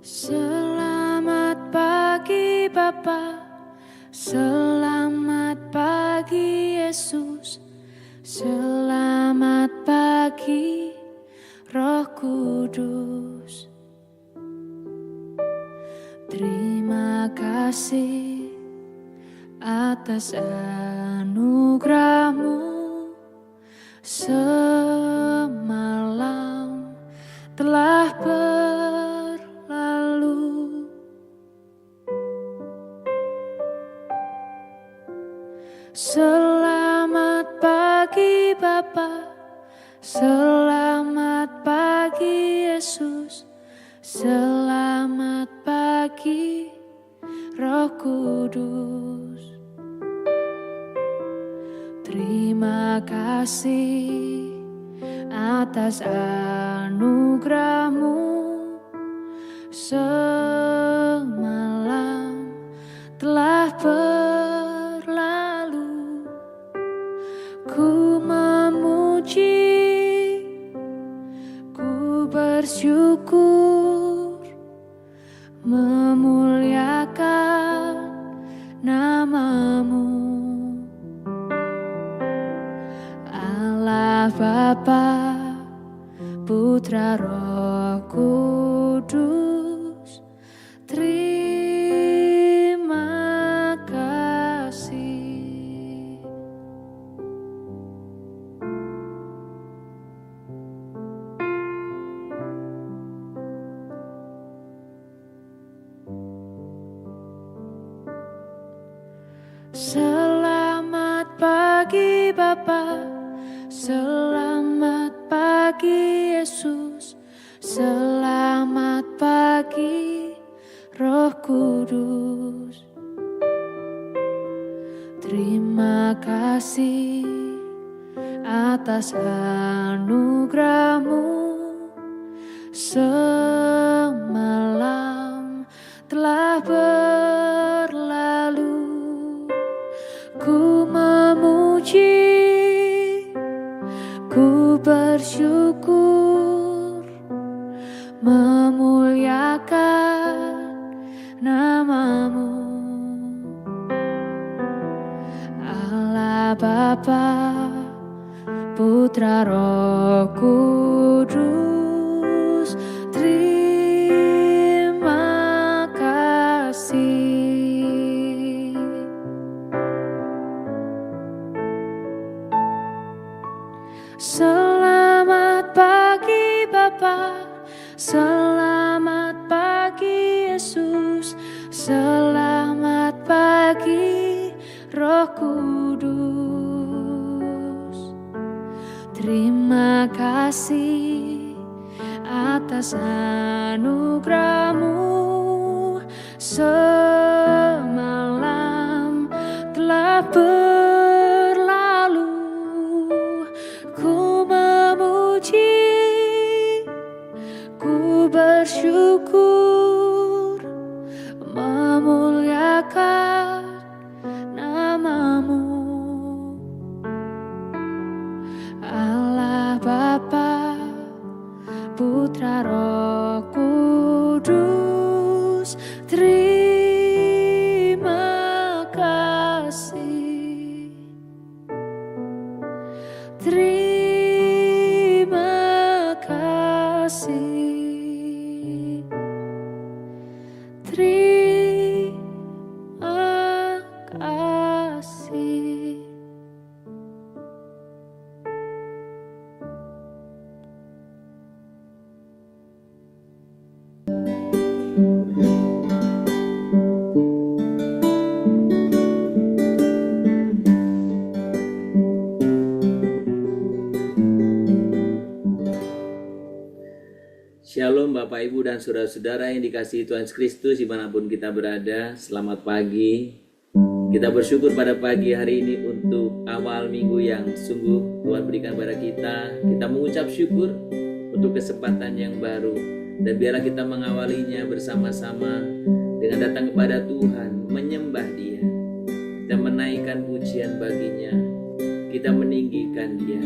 Selamat pagi Bapa, selamat pagi Yesus, selamat pagi Roh Kudus. Terima kasih atas anugerah-Mu semalam telah berlalu. Selamat pagi Bapa, selamat pagi Yesus, selamat pagi Roh Kudus. Terima kasih atas anugerah-Mu semalam telah berlalu. Ku memuji, ku bersyukur, memuliakan nama-Mu, Allah Bapa, Putra Roh Kudus. Terima kasih. Selamat pagi Bapa, selamat pagi Yesus, selamat pagi Roh Kudus. Terima kasih atas anugerah-Mu semalam telah berlalu. Ku memuji, ku bersyukur, memuliakan nama-Mu, Allah Bapa, Putra Roh Kudus. Terima kasih. Selamat pagi Bapa, selamat pagi Yesus, selamat pagi Roh Kudus. Terima kasih atas anugerah-Mu semalam telah berlalu. Ku memuji, ku bersyukur, memuliakan nama-Mu, Allah Bapa, Putra Roh Kudus. Terima kasih. Terima kasih. Terima kasih. Shalom Bapak Ibu dan Saudara-saudara yang dikasihi Tuhan Yesus Kristus dimanapun kita berada. Selamat pagi. Kita bersyukur pada pagi hari ini untuk awal minggu yang sungguh Tuhan berikan pada kita. Kita mengucap syukur untuk kesempatan yang baru. Dan biarlah kita mengawalinya bersama-sama dengan datang kepada Tuhan, menyembah Dia. Kita menaikkan pujian baginya. Kita meninggikan Dia.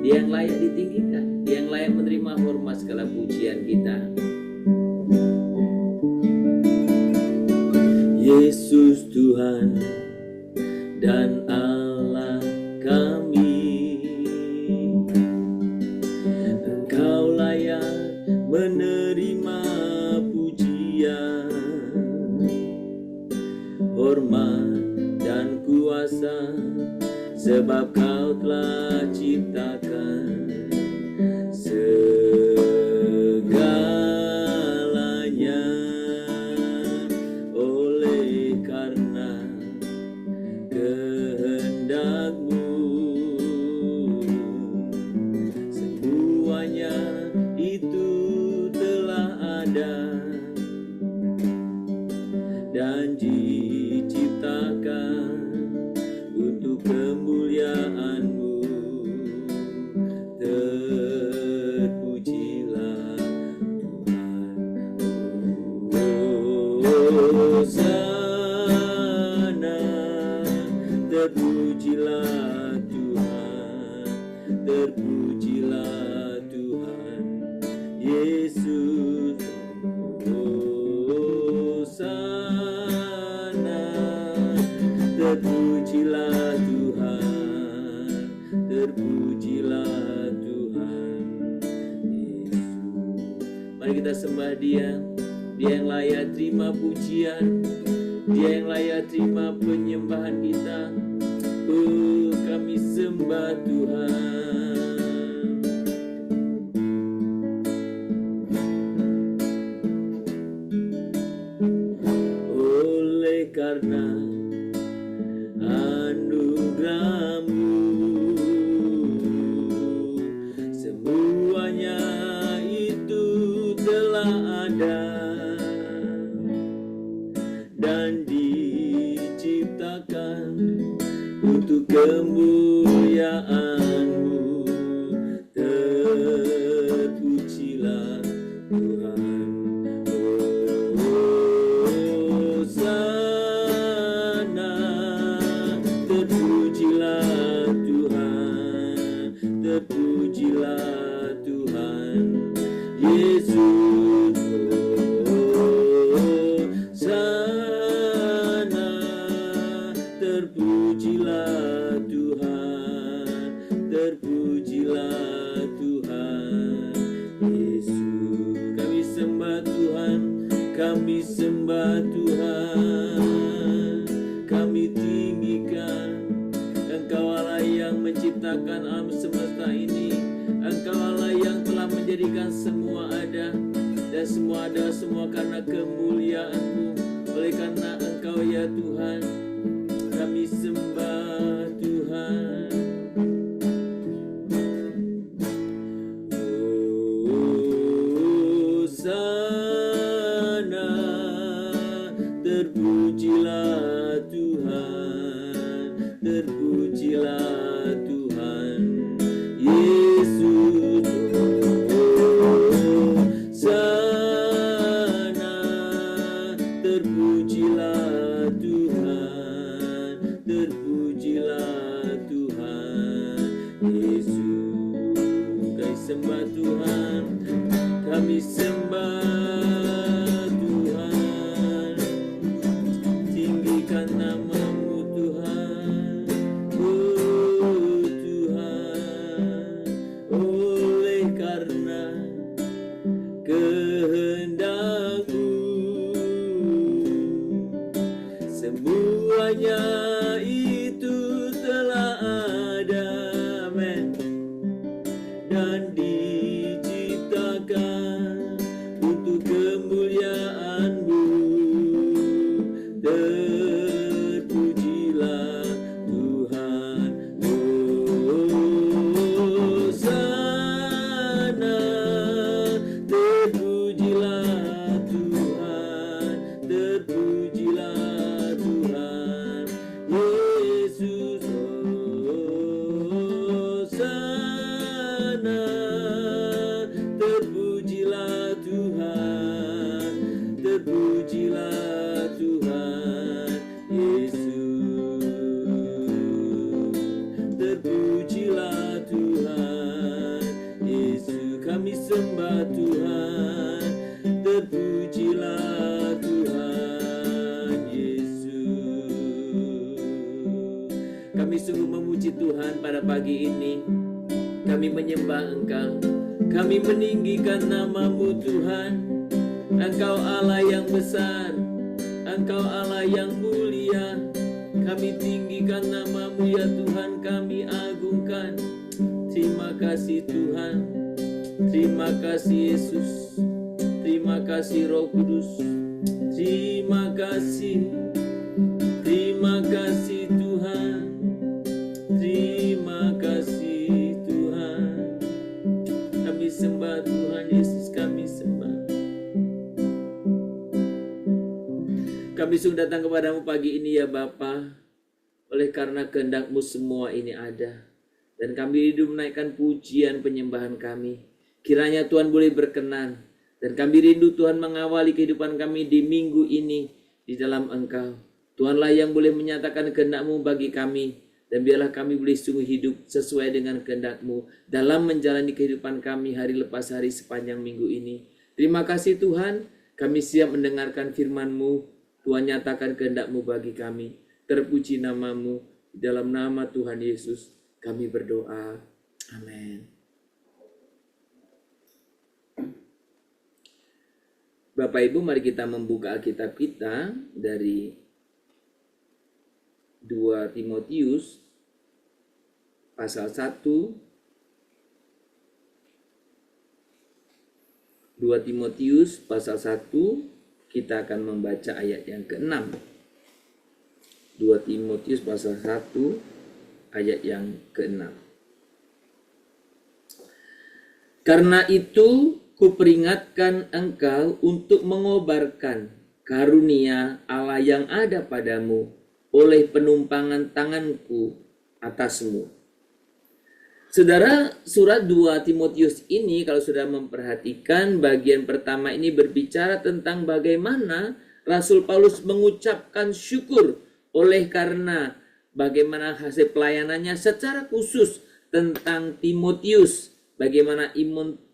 Dia yang layak ditinggikan, Dia yang layak menerima hormat segala pujian kita. Yesus Tuhan dan Allah kami. Engkau layak menerima pujian, hormat dan kuasa, sebab Kau telah ciptakan segalanya. Oleh karena kehendak-Mu, semuanya itu telah ada dan diciptakan untuk kemuliaan-Mu. Terpujilah Tuhan. Hosana, terpujilah Tuhan, terpujilah Tuhan Yesus. Hosana, terpujilah Tuhan, terpujilah Tuhan Yesus. Mari kita sembah Dia, Dia yang layak terima pujian, Dia yang layak terima penyembahan kita. Oh, kami sembah Tuhan. Oleh karena anugerah-Mu, semuanya itu telah ada dan diciptakan untuk kemuliaan-Mu. Terpujilah Tuhan. Hosana, terpujilah Tuhan, terpujilah Tuhan Yesus. Hosana, terpujilah Tuhan, terpujilah Tuhan Yesus. Kami sembah Tuhan, kami sembah Tuhan, kami tinggikan. Engkau Allah yang menciptakan alam semesta ini, Engkau Allah yang telah menjadikan semua ada, dan semua ada semua karena kemuliaan-Mu. Oleh karena Engkau ya Tuhan, kami sembah Tuhan. Hosana, terpujilah Tuhan, terpujilah Tuhan Yesus. Hosana, terpujilah Tuhan, terpujilah Tuhan Yesus. Kami sembah Tuhan, kami sembah Tuhan, tinggikan nama-Mu Tuhan. Oh Tuhan, oleh karena kehendak-Mu, semuanya itu telah ada, amen, dan diciptakan untuk kemuliaan-Mu. Terpujilah Tuhan. Hosana, terpujilah Tuhan, terpujilah Tuhan Yesus. Hosana, terpujilah Tuhan, terpujilah Tuhan Yesus. Terpujilah Tuhan Yesus. Kami sembah Tuhan, terpujilah Tuhan Yesus. puji Tuhan pada pagi ini. Kami menyembah Engkau, kami meninggikan nama-Mu Tuhan. Engkau Allah yang besar, Engkau Allah yang mulia. Kami tinggikan nama-Mu ya Tuhan, kami agungkan. Terima kasih Tuhan, terima kasih Yesus, terima kasih Roh Kudus, terima kasih Tuhan, terima kasih Tuhan. Kami sembah Tuhan Yesus, kami sembah. Kami sungguh datang kepadamu pagi ini ya Bapa, oleh karena kehendak-Mu semua ini ada. Dan kami rindu menaikkan pujian penyembahan kami. Kiranya Tuhan boleh berkenan. Dan kami rindu Tuhan mengawali kehidupan kami di minggu ini di dalam Engkau. Tuhanlah yang boleh menyatakan kehendak-Mu bagi kami. Dan biarlah kami boleh sungguh hidup sesuai dengan kehendak-Mu dalam menjalani kehidupan kami hari lepas hari sepanjang minggu ini. Terima kasih Tuhan, kami siap mendengarkan firman-Mu. Tuhan nyatakan kehendak-Mu bagi kami. Terpuji nama-Mu, di dalam nama Tuhan Yesus kami berdoa. Amin. Bapak Ibu, mari kita membuka Alkitab kita dari 2 Timotius pasal 1. 2 Timotius pasal 1, kita akan membaca ayat yang ke-6. 2 Timotius pasal 1 ayat yang ke-6. Karena itu kuperingatkan engkau untuk mengobarkan karunia Allah yang ada padamu oleh penumpangan tanganku atasmu. Saudara, surat 2 Timotius ini kalau sudah memperhatikan bagian pertama ini berbicara tentang bagaimana Rasul Paulus mengucapkan syukur oleh karena bagaimana hasil pelayanannya secara khusus tentang Timotius. Bagaimana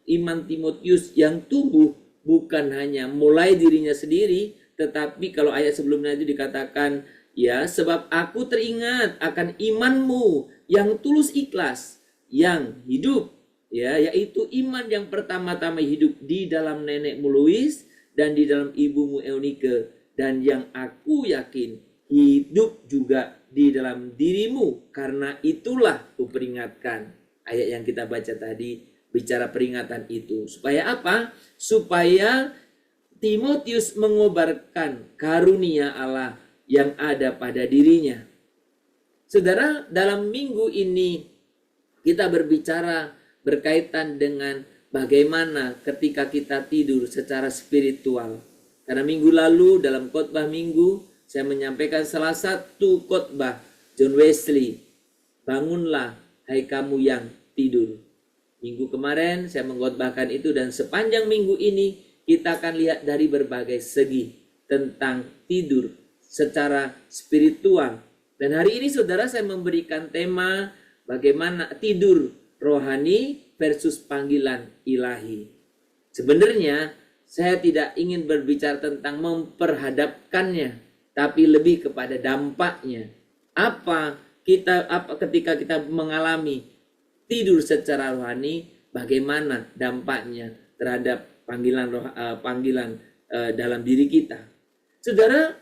iman Timotius yang tumbuh bukan hanya mulai dirinya sendiri. Tetapi kalau ayat sebelumnya itu dikatakan, ya sebab aku teringat akan imanmu yang tulus ikhlas, yang hidup. Ya, yaitu iman yang pertama-tama hidup di dalam nenekmu Lois dan di dalam ibumu Eunike. Dan yang aku yakin hidup juga di dalam dirimu, karena itulah kuperingatkan. Ayat yang kita baca tadi bicara peringatan itu. Supaya apa? Supaya Timotius mengobarkan karunia Allah yang ada pada dirinya. Saudara, dalam minggu ini kita berbicara berkaitan dengan bagaimana ketika kita tidur secara spiritual. Karena minggu lalu dalam khotbah minggu saya menyampaikan salah satu khotbah John Wesley, bangunlah hai kamu yang tidur. Minggu kemarin saya mengkhotbahkan itu dan sepanjang minggu ini kita akan lihat dari berbagai segi tentang tidur secara spiritual. Dan hari ini saudara saya memberikan tema bagaimana tidur rohani versus panggilan ilahi. Sebenarnya saya tidak ingin berbicara tentang memperhadapkannya, tapi lebih kepada dampaknya. Apa ketika kita mengalami tidur secara rohani, bagaimana dampaknya terhadap panggilan dalam diri kita. Saudara,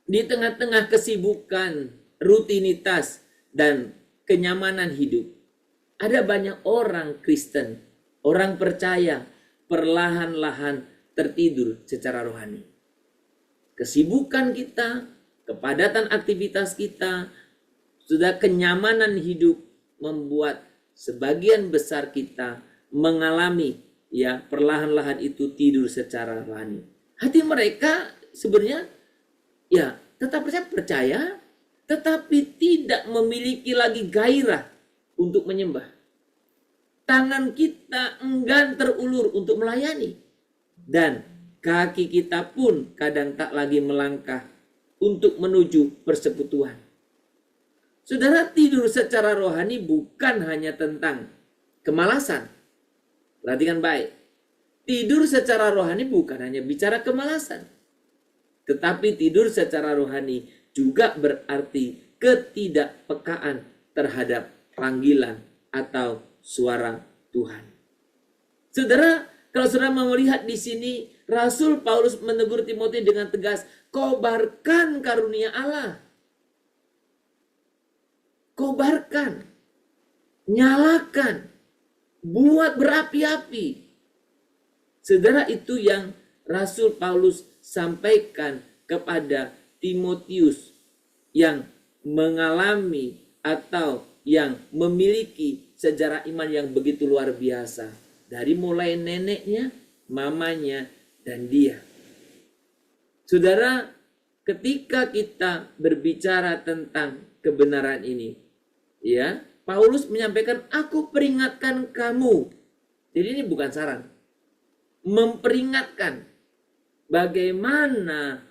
di tengah-tengah kesibukan, rutinitas dan kenyamanan hidup, ada banyak orang Kristen, orang percaya perlahan-lahan tertidur secara rohani. Kesibukan kita, kepadatan aktivitas kita, sudah kenyamanan hidup membuat sebagian besar kita mengalami ya perlahan-lahan itu tidur secara rohani. Hati mereka sebenarnya ya tetap percaya, tetapi tidak memiliki lagi gairah untuk menyembah. Tangan kita enggan terulur untuk melayani. Dan kaki kita pun kadang tak lagi melangkah untuk menuju persekutuan. Saudara, tidur secara rohani bukan hanya tentang kemalasan. Perhatikan baik. Tidur secara rohani bukan hanya bicara kemalasan. Tetapi tidur secara rohani juga berarti ketidakpekaan terhadap panggilan atau suara Tuhan. Saudara, kalau saudara melihat di sini, Rasul Paulus menegur Timotius dengan tegas, kobarkan karunia Allah. Kobarkan, nyalakan, buat berapi-api. Saudara, itu yang Rasul Paulus sampaikan kepada Timotius yang mengalami atau yang memiliki sejarah iman yang begitu luar biasa. Dari mulai neneknya, mamanya, dan dia. Saudara, ketika kita berbicara tentang kebenaran ini, ya, Paulus menyampaikan, aku peringatkan kamu. Jadi ini bukan saran. Memperingatkan bagaimana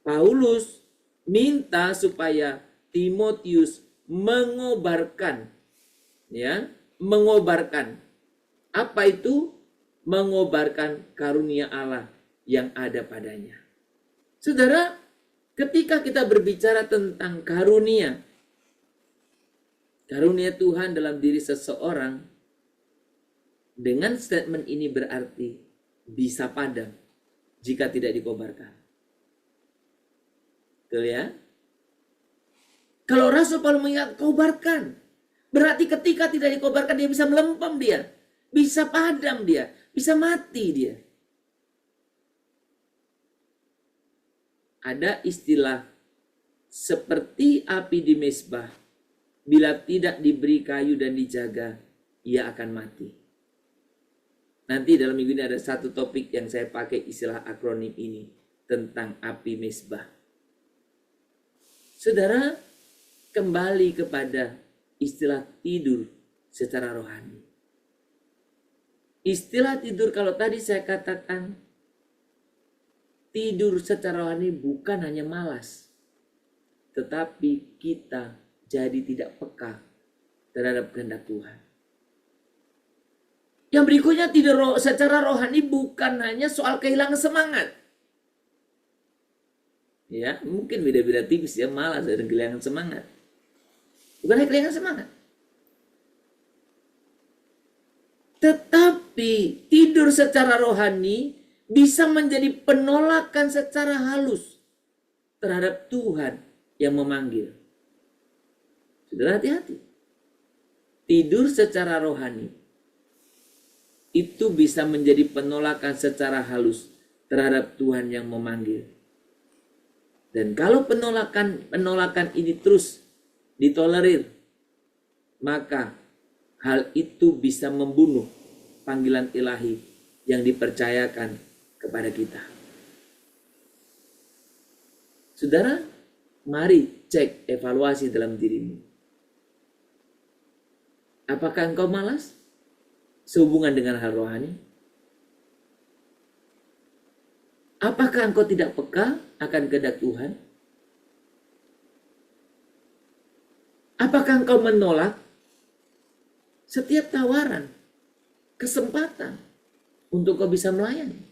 Paulus minta supaya Timotius mengobarkan, ya, mengobarkan. Apa itu? Mengobarkan karunia Allah yang ada padanya. Saudara, ketika kita berbicara tentang karunia Tuhan dalam diri seseorang, dengan statement ini berarti bisa padam jika tidak dikobarkan. Betul ya? Kalau Rasul Paulus mengingat kobarkan, berarti ketika tidak dikobarkan dia bisa melempem, dia bisa padam, dia bisa mati dia. Ada istilah seperti api di mezbah, bila tidak diberi kayu dan dijaga, ia akan mati. Nanti dalam minggu ini ada satu topik yang saya pakai istilah akronim ini tentang api mezbah. Saudara, kembali kepada istilah tidur secara rohani. Istilah tidur, kalau tadi saya katakan tidur secara rohani bukan hanya malas, tetapi kita jadi tidak peka terhadap kehendak Tuhan. Yang berikutnya, tidur secara rohani bukan hanya soal kehilangan semangat. Ya, mungkin beda-beda tipis ya, malas dan kehilangan semangat. Bukan hanya kehilangan semangat. Tetapi tidur secara rohani bisa menjadi penolakan secara halus terhadap Tuhan yang memanggil. Saudara, hati-hati. Tidur secara rohani itu bisa menjadi penolakan secara halus terhadap Tuhan yang memanggil. Dan kalau penolakan ini terus ditolerir, maka hal itu bisa membunuh panggilan ilahi yang dipercayakan kepada kita. Saudara, mari cek evaluasi dalam dirimu. Apakah engkau malas sehubungan dengan hal rohani? Apakah engkau tidak peka akan kehendak Tuhan? Apakah engkau menolak setiap tawaran, kesempatan untuk kau bisa melayani?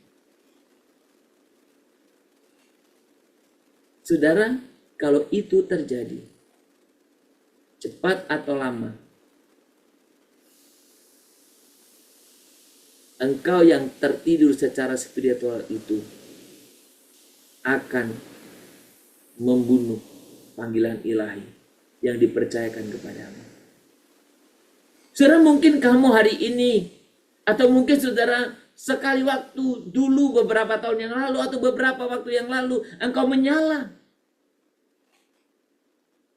Saudara, kalau itu terjadi, cepat atau lama, engkau yang tertidur secara spiritual itu akan membunuh panggilan ilahi yang dipercayakan kepadamu. Saudara, mungkin kamu hari ini, atau mungkin saudara sekali waktu dulu beberapa tahun yang lalu, atau beberapa waktu yang lalu, engkau menyala.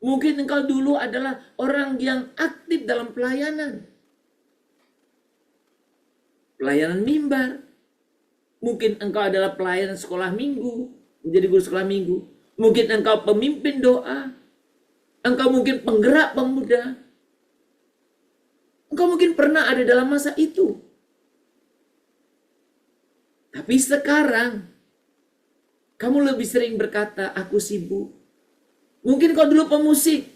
Mungkin engkau dulu adalah orang yang aktif dalam pelayanan. Pelayanan mimbar. Mungkin engkau adalah pelayanan sekolah minggu, menjadi guru sekolah minggu. Mungkin engkau pemimpin doa. Engkau mungkin penggerak pemuda. Engkau mungkin pernah ada dalam masa itu. Tapi sekarang, kamu lebih sering berkata, aku sibuk. Mungkin kau dulu pemusik.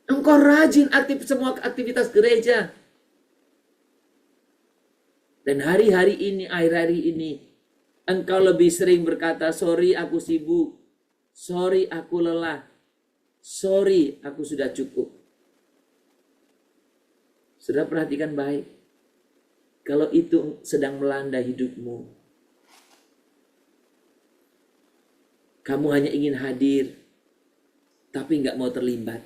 Engkau rajin aktif semua aktivitas gereja. Dan hari-hari ini, akhir-hari ini, engkau lebih sering berkata, sorry aku sibuk. Sorry aku lelah. Sorry aku sudah cukup. Saudara perhatikan baik. Kalau itu sedang melanda hidupmu, kamu hanya ingin hadir, tapi nggak mau terlibat.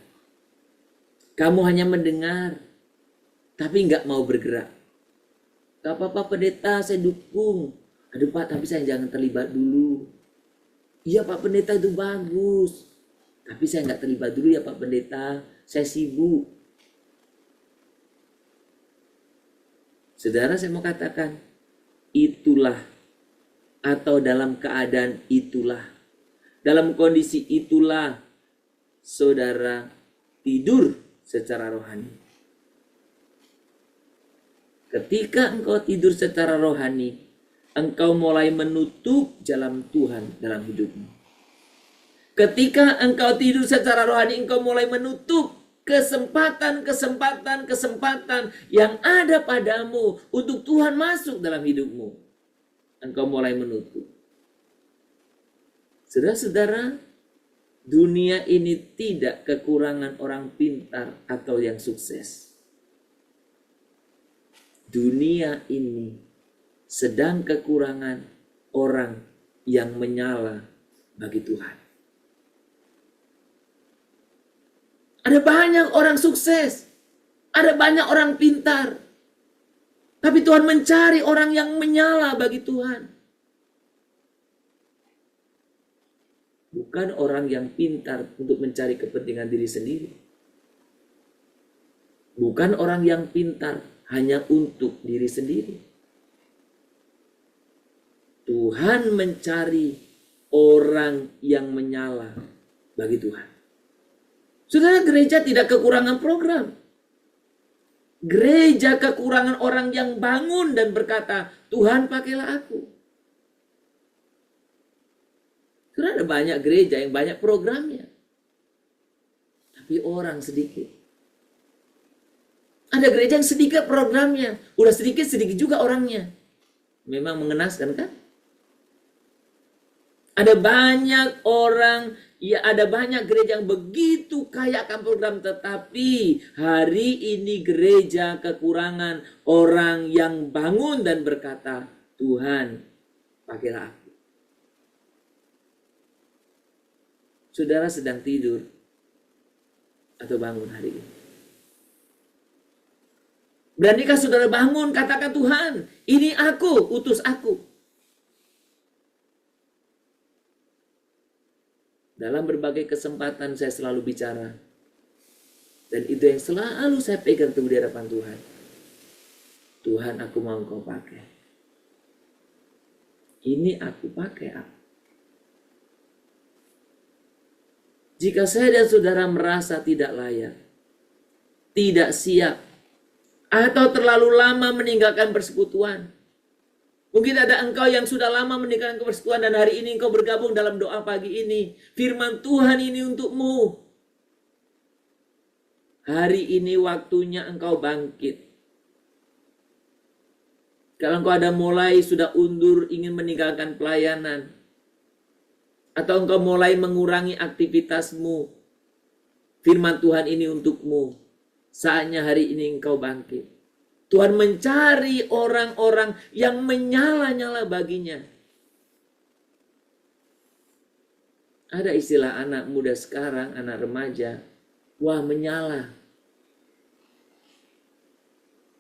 Kamu hanya mendengar, tapi nggak mau bergerak. Gak apa-apa pendeta, saya dukung. Aduh Pak, tapi saya jangan terlibat dulu. Iya Pak Pendeta, itu bagus. Tapi saya nggak terlibat dulu ya Pak Pendeta, saya sibuk. Saudara, saya mau katakan, itulah atau dalam keadaan itulah, dalam kondisi itulah saudara tidur secara rohani. Ketika engkau tidur secara rohani, engkau mulai menutup jalan Tuhan dalam hidupmu. Ketika engkau tidur secara rohani, engkau mulai menutup kesempatan yang ada padamu untuk Tuhan masuk dalam hidupmu. Engkau mulai menutup. Saudara-saudara, dunia ini tidak kekurangan orang pintar atau yang sukses. Dunia ini sedang kekurangan orang yang menyala bagi Tuhan. Ada banyak orang sukses, ada banyak orang pintar, tapi Tuhan mencari orang yang menyala bagi Tuhan. Bukan orang yang pintar untuk mencari kepentingan diri sendiri. Bukan orang yang pintar hanya untuk diri sendiri. Tuhan mencari orang yang menyala bagi Tuhan. Saudara, gereja tidak kekurangan program. Gereja kekurangan orang yang bangun dan berkata, Tuhan pakailah aku. Saudara, ada banyak gereja yang banyak programnya, tapi orang sedikit. Ada gereja yang sedikit programnya, udah sedikit juga orangnya. Memang mengenaskan kan? Ada banyak orang, ya ada banyak gereja yang begitu kaya akan program, tetapi hari ini gereja kekurangan orang yang bangun dan berkata, Tuhan pakailah aku. Saudara sedang tidur atau bangun hari ini? Beranikah saudara bangun, katakan Tuhan, ini aku, utus aku. Dalam berbagai kesempatan saya selalu bicara. Dan itu yang selalu saya pegang teguh di hadapan Tuhan. Tuhan, aku mau Engkau pakai. Ini aku pakai aku. Jika saya dan saudara merasa tidak layak, tidak siap, atau terlalu lama meninggalkan persekutuan. Mungkin ada engkau yang sudah lama meninggalkan persekutuan dan hari ini engkau bergabung dalam doa pagi ini. Firman Tuhan ini untukmu. Hari ini waktunya engkau bangkit. Kalau engkau ada mulai sudah undur ingin meninggalkan pelayanan, atau engkau mulai mengurangi aktivitasmu, firman Tuhan ini untukmu. Saatnya hari ini engkau bangkit. Tuhan mencari orang-orang yang menyala-nyala baginya. Ada istilah anak muda sekarang, anak remaja, wah menyala.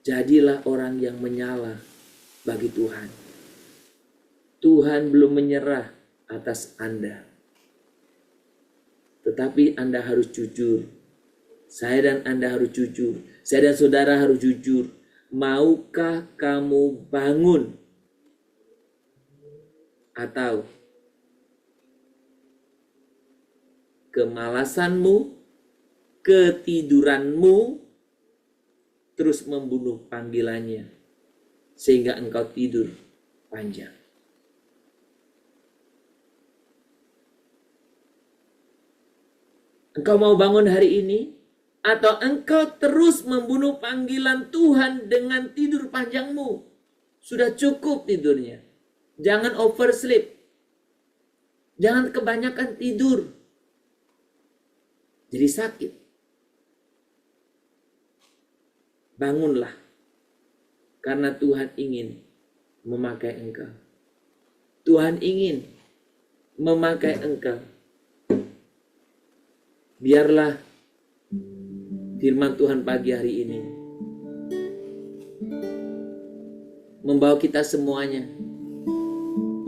Jadilah orang yang menyala bagi Tuhan. Tuhan belum menyerah atas Anda. Tetapi Anda harus jujur. Saya dan Anda harus jujur. Saya dan saudara harus jujur. Maukah kamu bangun? Atau kemalasanmu, ketiduranmu terus membunuh panggilannya sehingga engkau tidur panjang. Engkau mau bangun hari ini? Atau engkau terus membunuh panggilan Tuhan dengan tidur panjangmu? Sudah cukup tidurnya. Jangan oversleep. Jangan kebanyakan tidur. Jadi sakit. Bangunlah, karena Tuhan ingin memakai engkau. Tuhan ingin memakai engkau. Biarlah firman Tuhan pagi hari ini membawa kita semuanya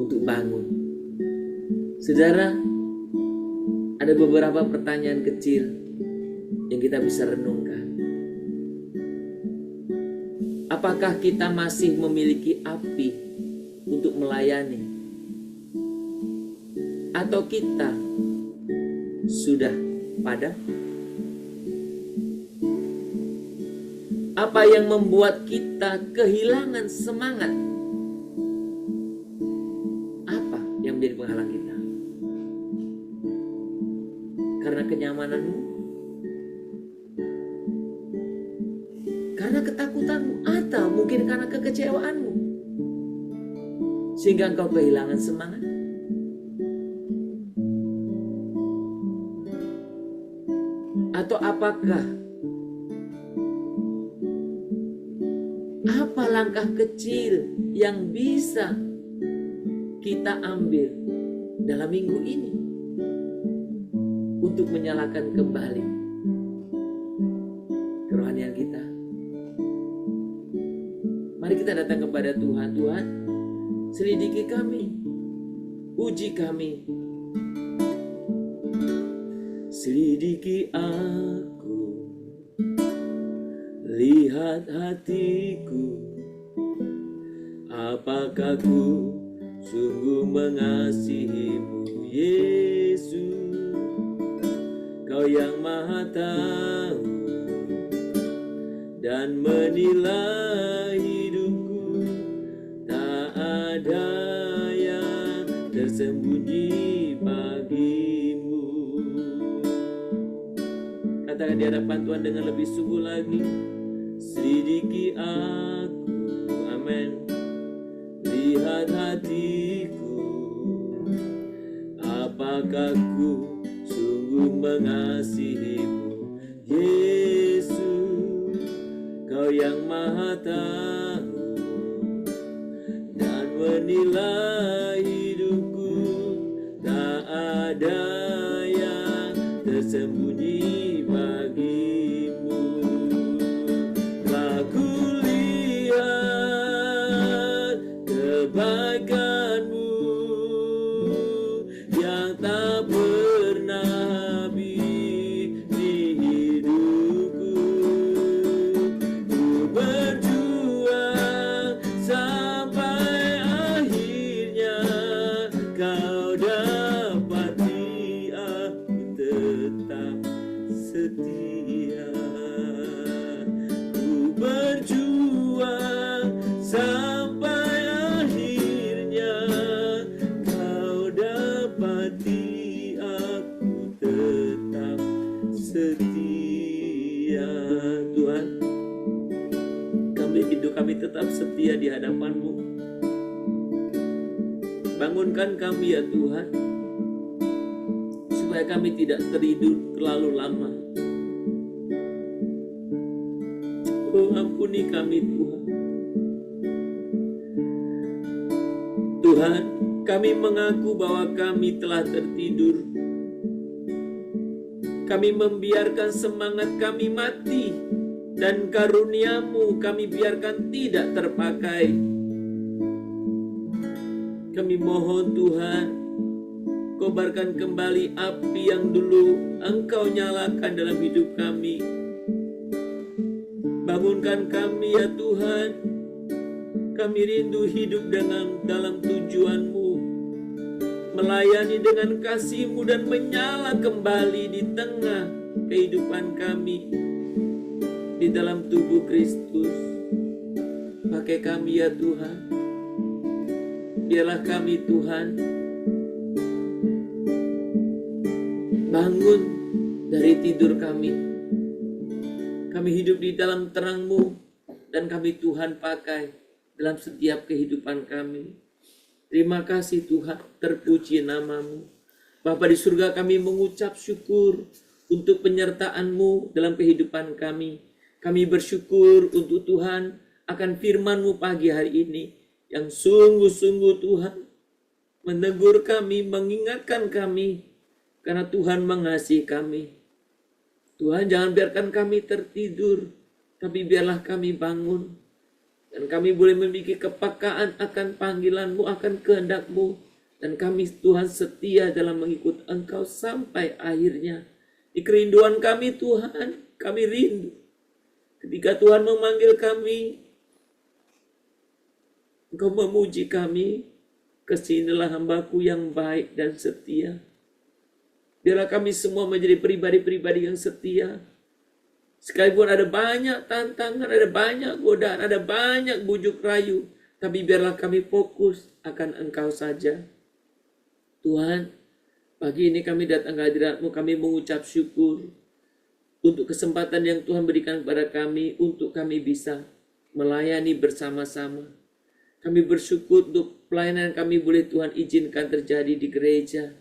untuk bangun. Saudara, ada beberapa pertanyaan kecil yang kita bisa renungkan. Apakah kita masih memiliki api untuk melayani? Atau kita sudah padam? Apa yang membuat kita kehilangan semangat? Apa yang menjadi penghalang kita? Karena kenyamananmu? Karena ketakutanmu? Atau mungkin karena kekecewaanmu? Sehingga engkau kehilangan semangat? Atau apakah apa langkah kecil yang bisa kita ambil dalam minggu ini untuk menyalakan kembali kerohanian kita? Mari kita datang kepada Tuhan. Tuhan, selidiki kami, uji kami. Selidiki aku, lihat hatiku, apakah ku sungguh mengasihimu, Yesus. Kau yang Maha Tahu dan menilai hidupku, tak ada yang tersembunyi bagimu. Katakan di hadapan Tuhan dengan lebih sungguh lagi. Selidiki aku, amin. Lihat hatiku, apakah ku sungguh mengasihimu, Yesus. Kau yang Maha Tahu dan menilai hidupku, tak ada yang tersembunyi bagimu. Aku lihat kebaikanmu yang tak pernah habis di hidupku. Ku berjuang sampai akhirnya kau dapati aku tetap setia. Ku berjuang sampai akhirnya kau dapati aku tetap setia. Tuhan, hidup kami tetap setia di hadapan-Mu. Bangunkan kami ya Tuhan, supaya kami tidak tertidur terlalu lama. Oh, ampuni kami Tuhan. Tuhan, kami mengaku bahwa kami telah tertidur. Kami membiarkan semangat kami mati, dan karunia-Mu kami biarkan tidak terpakai. Kami mohon Tuhan, kobarkan kembali api yang dulu Engkau nyalakan dalam hidup kami. Bangunkan kami ya Tuhan. Kami rindu hidup dalam tujuan-Mu, melayani dengan kasih-Mu dan menyala kembali di tengah kehidupan kami di dalam tubuh Kristus. Pakai kami ya Tuhan. Biarlah kami Tuhan bangun dari tidur kami. Kami hidup di dalam terang-Mu, dan kami Tuhan pakai dalam setiap kehidupan kami. Terima kasih Tuhan, terpuji nama-Mu. Bapa di surga, kami mengucap syukur untuk penyertaan-Mu dalam kehidupan kami. Kami bersyukur untuk Tuhan akan firman-Mu pagi hari ini yang sungguh-sungguh Tuhan menegur kami, mengingatkan kami, karena Tuhan mengasihi kami. Tuhan, jangan biarkan kami tertidur, tapi biarlah kami bangun. Dan kami boleh memiliki kepekaan akan panggilan-Mu, akan kehendak-Mu. Dan kami Tuhan setia dalam mengikut Engkau sampai akhirnya. Di kerinduan kami Tuhan, kami rindu. Ketika Tuhan memanggil kami, Engkau memuji kami, kesinilah hambaku yang baik dan setia. Biarlah kami semua menjadi pribadi-pribadi yang setia. Sekalipun ada banyak tantangan, ada banyak godaan, ada banyak bujuk rayu, tapi biarlah kami fokus akan Engkau saja. Tuhan, pagi ini kami datang ke hadirat-Mu, kami mengucap syukur untuk kesempatan yang Tuhan berikan kepada kami, untuk kami bisa melayani bersama-sama. Kami bersyukur untuk pelayanan yang kami boleh Tuhan izinkan terjadi di gereja.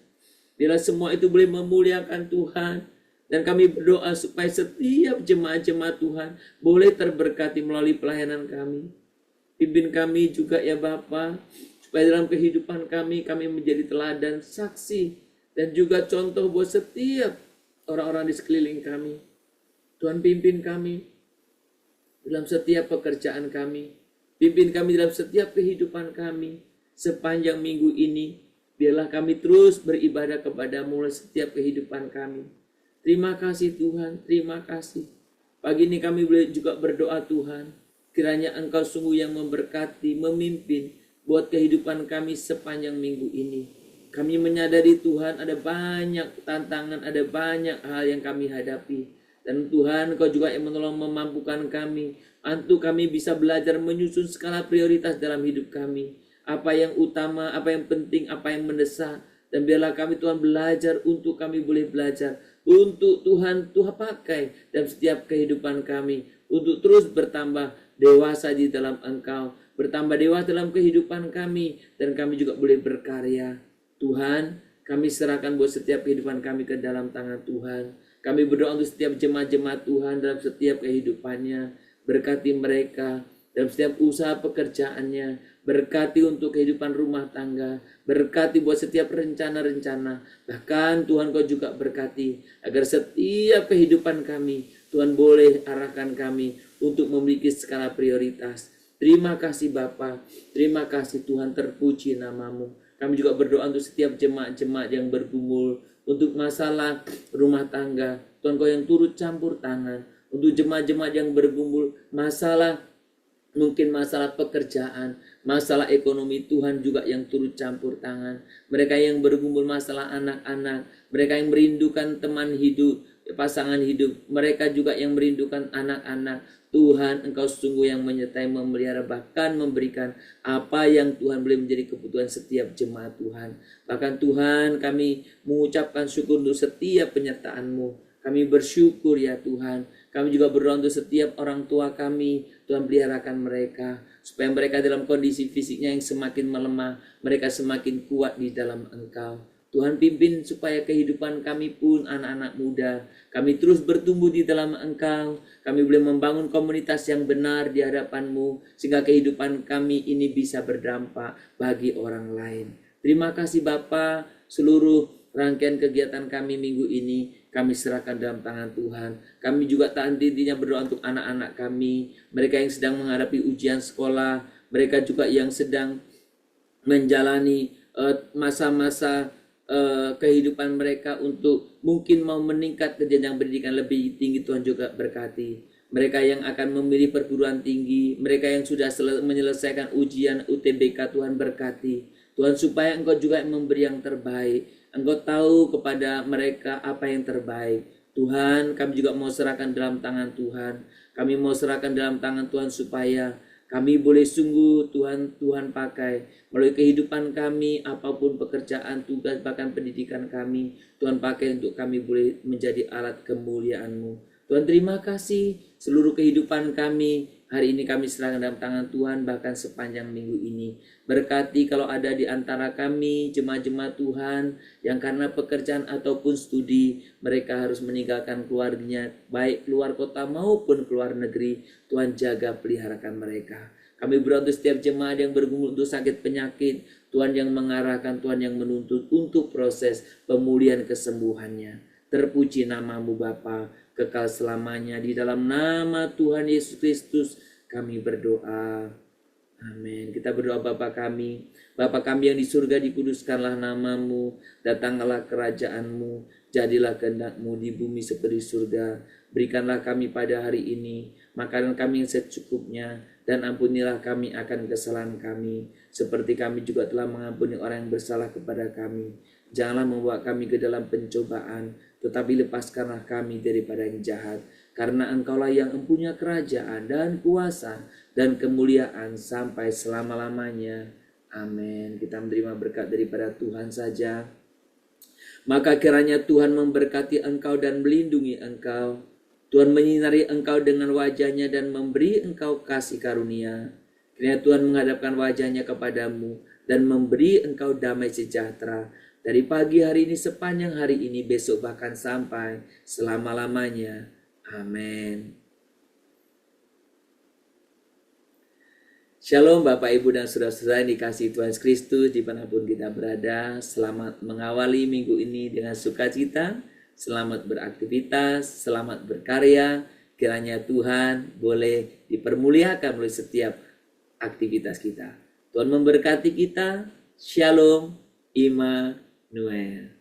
Biarlah semua itu boleh memuliakan Tuhan. Dan kami berdoa supaya setiap jemaat-jemaat Tuhan boleh terberkati melalui pelayanan kami. Pimpin kami juga ya Bapa, supaya dalam kehidupan kami menjadi teladan, saksi, dan juga contoh buat setiap orang-orang di sekeliling kami. Tuhan pimpin kami dalam setiap pekerjaan kami. Pimpin kami dalam setiap kehidupan kami. Sepanjang minggu ini, biarlah kami terus beribadah kepada-Mu melalui setiap kehidupan kami. Terima kasih Tuhan, terima kasih. Pagi ini kami boleh juga berdoa Tuhan. Kiranya Engkau sungguh yang memberkati, memimpin buat kehidupan kami sepanjang minggu ini. Kami menyadari Tuhan ada banyak tantangan, ada banyak hal yang kami hadapi. Dan Tuhan, Engkau juga yang menolong memampukan kami untuk kami bisa belajar menyusun skala prioritas dalam hidup kami. Apa yang utama, apa yang penting, apa yang mendesak. Dan biarlah kami Tuhan belajar untuk kami boleh belajar. Untuk Tuhan pakai dalam setiap kehidupan kami. Untuk terus bertambah dewasa di dalam Engkau. Bertambah dewasa dalam kehidupan kami. Dan kami juga boleh berkarya. Tuhan, kami serahkan buat setiap kehidupan kami ke dalam tangan Tuhan. Kami berdoa untuk setiap jemaat-jemaat Tuhan dalam setiap kehidupannya. Berkati mereka dalam setiap usaha pekerjaannya. Berkati untuk kehidupan rumah tangga. Berkati buat setiap rencana-rencana. Bahkan Tuhan Kau juga berkati agar setiap kehidupan kami, Tuhan boleh arahkan kami untuk memiliki skala prioritas. Terima kasih Bapa. Terima kasih Tuhan, terpuji nama-Mu. Kami juga berdoa untuk setiap jemaat-jemaat yang bergumul untuk masalah rumah tangga. Tuhan Kau yang turut campur tangan. Untuk jemaat-jemaat yang bergumul masalah, mungkin masalah pekerjaan, masalah ekonomi, Tuhan juga yang turut campur tangan. Mereka yang bergumul masalah anak-anak, mereka yang merindukan teman hidup, pasangan hidup, mereka juga yang merindukan anak-anak. Tuhan, Engkau sungguh yang menyertai, memelihara, bahkan memberikan apa yang Tuhan boleh menjadi kebutuhan setiap jemaat Tuhan. Bahkan Tuhan, kami mengucapkan syukur untuk setiap penyertaan-Mu. Kami bersyukur ya Tuhan. Kami juga berdoa untuk setiap orang tua kami. Tuhan peliharakan mereka. Supaya mereka dalam kondisi fisiknya yang semakin melemah, mereka semakin kuat di dalam Engkau. Tuhan pimpin supaya kehidupan kami pun anak-anak muda, kami terus bertumbuh di dalam Engkau. Kami boleh membangun komunitas yang benar di hadapan-Mu, sehingga kehidupan kami ini bisa berdampak bagi orang lain. Terima kasih Bapa. Seluruh rangkaian kegiatan kami minggu ini kami serahkan dalam tangan Tuhan. Kami juga tak henti-hentinya berdoa untuk anak-anak kami, mereka yang sedang menghadapi ujian sekolah, mereka juga yang sedang menjalani masa-masa kehidupan mereka untuk mungkin mau meningkat ke jenjang pendidikan lebih tinggi. Tuhan juga berkati mereka yang akan memilih perguruan tinggi, mereka yang sudah menyelesaikan ujian UTBK. Tuhan berkati Tuhan, supaya Engkau juga memberi yang terbaik. Engkau tahu kepada mereka apa yang terbaik. Tuhan, kami juga mau serahkan dalam tangan Tuhan. Kami mau serahkan dalam tangan Tuhan supaya kami boleh sungguh Tuhan pakai melalui kehidupan kami, apapun pekerjaan, tugas, bahkan pendidikan kami. Tuhan pakai untuk kami boleh menjadi alat kemuliaan-Mu. Tuhan terima kasih seluruh kehidupan kami Hari ini kami serahkan dalam tangan Tuhan bahkan sepanjang minggu ini. Berkati kalau ada di antara kami jemaat-jemaat Tuhan yang karena pekerjaan ataupun studi mereka harus meninggalkan keluarganya baik keluar kota maupun keluar negeri. Tuhan jaga peliharakan mereka. Kami berdoa untuk setiap jemaat yang bergumul untuk sakit penyakit. Tuhan yang mengarahkan, Tuhan yang menuntut untuk proses pemulihan kesembuhannya. Terpuji namamu Bapa, kekal selamanya. Di dalam nama Tuhan Yesus Kristus kami berdoa. Amin. Kita berdoa Bapa kami yang di surga, dikuduskanlah namamu, datanglah kerajaanmu, jadilah kehendakmu di bumi seperti surga. Berikanlah kami pada hari ini makanan kami yang secukupnya, dan ampunilah kami akan kesalahan kami, seperti kami juga telah mengampuni orang yang bersalah kepada kami. Janganlah membawa kami ke dalam pencobaan, tetapi lepaskanlah kami daripada yang jahat. Karena Engkaulah yang mempunyai kerajaan dan kuasa dan kemuliaan sampai selama-lamanya. Amin. Kita menerima berkat daripada Tuhan saja. Maka kiranya Tuhan memberkati engkau dan melindungi engkau. Tuhan menyinari engkau dengan wajahnya dan memberi engkau kasih karunia. Kiranya Tuhan menghadapkan wajahnya kepadamu dan memberi engkau damai sejahtera. Dari pagi hari ini, sepanjang hari ini, besok bahkan sampai selama-lamanya. Amin. Shalom Bapak Ibu dan Saudara-saudara yang dikasihi Tuhan Yesus Kristus dimanapun kita berada. Selamat mengawali minggu ini dengan sukacita. Selamat beraktivitas, selamat berkarya. Kiranya Tuhan boleh dipermuliakan melalui setiap aktivitas kita. Tuhan memberkati kita. Shalom, Immanuel.